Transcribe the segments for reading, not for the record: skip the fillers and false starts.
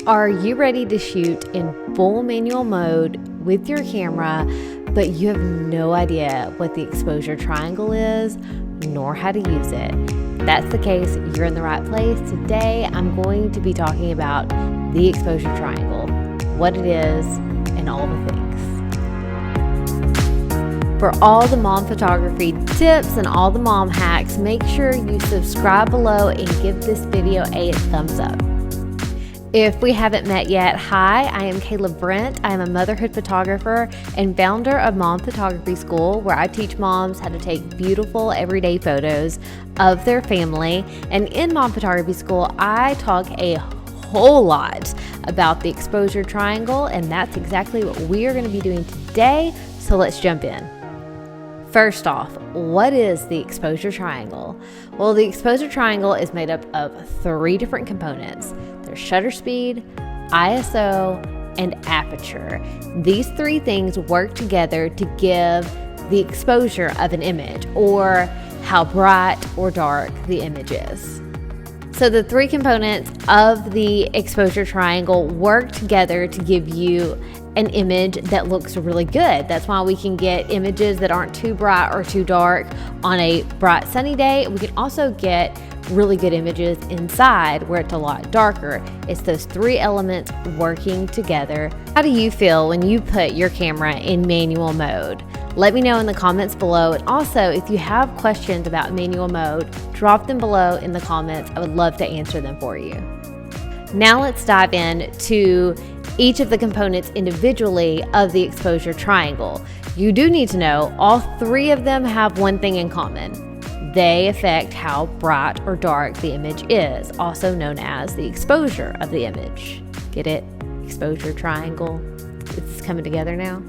Are you ready to shoot in full manual mode with your camera, but you have no idea what the exposure triangle is, nor how to use it? If that's the case, you're in the right place. Today, I'm going to be talking about the exposure triangle, what it is, and all the things. For all the mom photography tips and all the mom hacks, make sure you subscribe below and give this video a thumbs up. If we haven't met yet, hi, I am Kayla Brint. I am a motherhood photographer and founder of Mom Photography School, where I teach moms how to take beautiful everyday photos of their family. And in Mom Photography School, I talk a whole lot about the exposure triangle, and that's exactly what we are going to be doing today. So let's jump in. First off, what is the exposure triangle? Well, the exposure triangle is made up of 3 different components. There's shutter speed, ISO, and aperture. These 3 things work together to give the exposure of an image, or how bright or dark the image is. So the 3 components of the exposure triangle work together to give you an image that looks really good. That's why we can get images that aren't too bright or too dark on a bright sunny day. We can also get really good images inside where it's a lot darker. It's those 3 elements working together. How do you feel when you put your camera in manual mode? Let me know in the comments below. And also, if you have questions about manual mode, drop them below in the comments. I would love to answer them for you. Now let's dive in to each of the components individually of the exposure triangle. You do need to know all 3 of them have one thing in common. They affect how bright or dark the image is, also known as the exposure of the image. Get it? Exposure triangle. It's coming together now.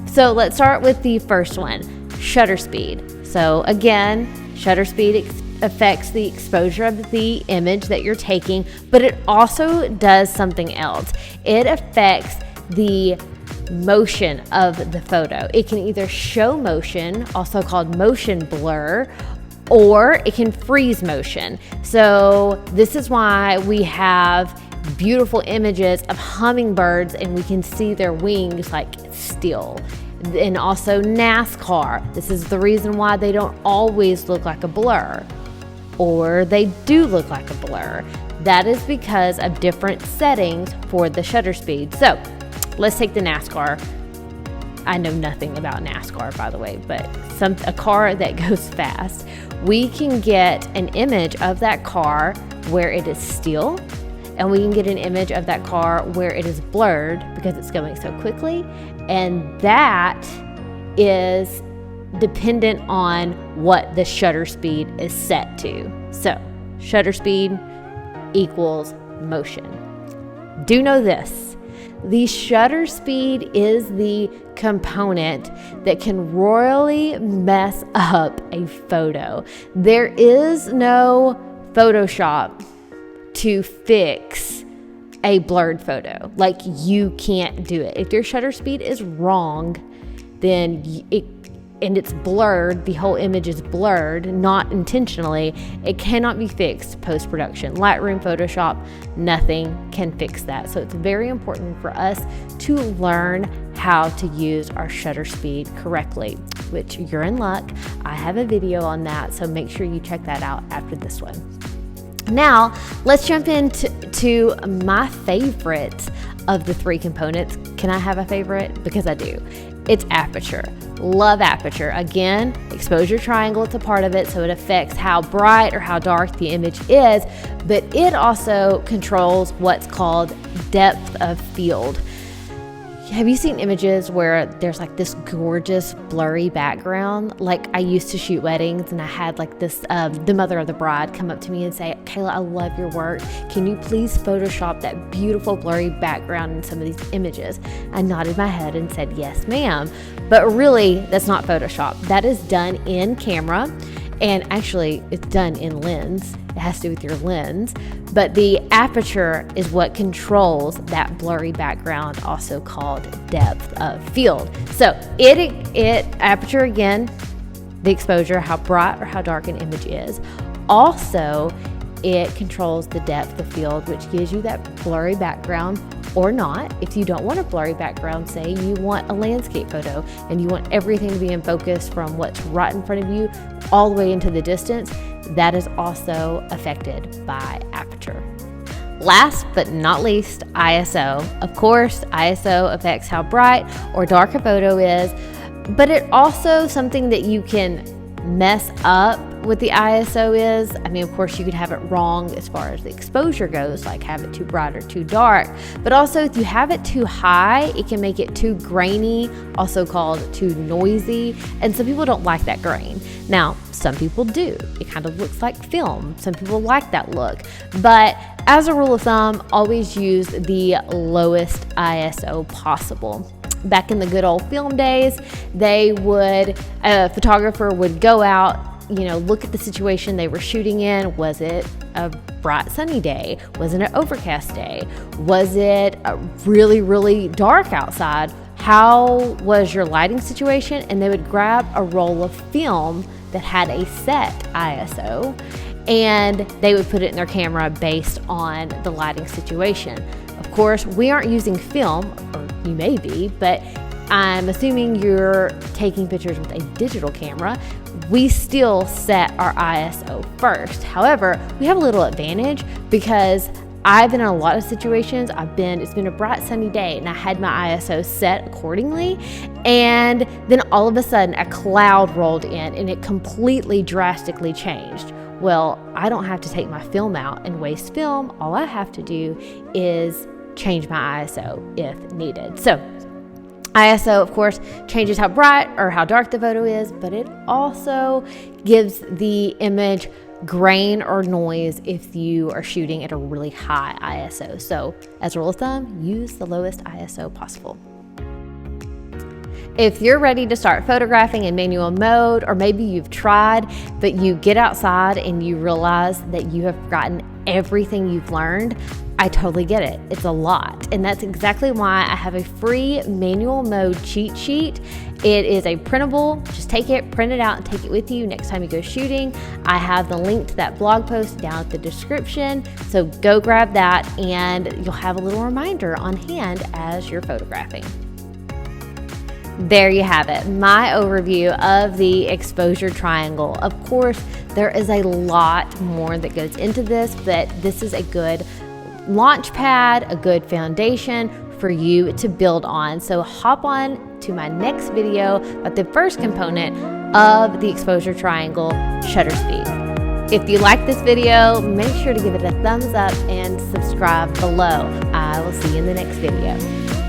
So let's start with the first one, shutter speed. So again, shutter speed affects the exposure of the image that you're taking, but it also does something else. It affects the motion of the photo. It can either show motion, also called motion blur, or it can freeze motion. So this is why we have beautiful images of hummingbirds and we can see their wings like still. And also NASCAR. This is the reason why they don't always look like a blur, or they do look like a blur. That is because of different settings for the shutter speed. So let's take the NASCAR. I know nothing about NASCAR, by the way, but a car that goes fast. We can get an image of that car where it is still, and we can get an image of that car where it is blurred because it's going so quickly. And that is dependent on what the shutter speed is set to. So shutter speed equals motion. Do know this. The shutter speed is the component that can royally mess up a photo. There is no Photoshop to fix a blurred photo. Like, you can't do it. If your shutter speed is wrong, then it's blurred, the whole image is blurred, not intentionally, it cannot be fixed post-production. Lightroom, Photoshop, nothing can fix that. So it's very important for us to learn how to use our shutter speed correctly, which you're in luck. I have a video on that, so make sure you check that out after this one. Now, let's jump into my favorite of the 3 components. Can I have a favorite? Because I do. It's aperture. Love aperture. Again, exposure triangle, it's a part of it, so it affects how bright or how dark the image is, but it also controls what's called depth of field. Have you seen images where there's like this gorgeous blurry background? Like, I used to shoot weddings and I had like this, the mother of the bride come up to me and say, Kayla, I love your work. Can you please Photoshop that beautiful blurry background in some of these images? I nodded my head and said, yes, ma'am. But really, that's not Photoshop. That is done in camera. And actually, it's done in lens. It has to do with your lens. But the aperture is what controls that blurry background, also called depth of field. So aperture, again, the exposure, how bright or how dark an image is. Also, it controls the depth of field, which gives you that blurry background or not. If you don't want a blurry background, say you want a landscape photo and you want everything to be in focus from what's right in front of you all the way into the distance, that is also affected by aperture. Last but not least, ISO. Of course, ISO affects how bright or dark a photo is, but it also something that you can mess up with the ISO is, I mean, of course you could have it wrong as far as the exposure goes, like have it too bright or too dark, but also if you have it too high, it can make it too grainy, also called too noisy, and some people don't like that grain. Now, some people do. It kind of looks like film. Some people like that look, but as a rule of thumb, always use the lowest ISO possible. Back in the good old film days, a photographer would go out, look at the situation they were shooting in. Was it a bright sunny day? Was it an overcast day? Was it really, really dark outside? How was your lighting situation? And they would grab a roll of film that had a set ISO, and they would put it in their camera based on the lighting situation. Of course, we aren't using film, or you may be, but I'm assuming you're taking pictures with a digital camera. We still set our ISO first. However, we have a little advantage because I've been in a lot of situations. It's been a bright sunny day and I had my ISO set accordingly. And then all of a sudden a cloud rolled in and it completely drastically changed. Well, I don't have to take my film out and waste film. All I have to do is change my ISO if needed. So ISO, of course, changes how bright or how dark the photo is, but it also gives the image grain or noise if you are shooting at a really high ISO. So as a rule of thumb, use the lowest ISO possible. If you're ready to start photographing in manual mode, or maybe you've tried, but you get outside and you realize that you have forgotten everything you've learned, I totally get it. It's a lot. And that's exactly why I have a free manual mode cheat sheet. It is a printable, just take it, print it out, and take it with you next time you go shooting. I have the link to that blog post down at the description. So go grab that and you'll have a little reminder on hand as you're photographing. There you have it, my overview of the exposure triangle. Of course, there is a lot more that goes into this, but this is a good launch pad, a good foundation for you to build on. So hop on to my next video about the first component of the exposure triangle, shutter speed. If you like this video, make sure to give it a thumbs up and subscribe below. I will see you in the next video.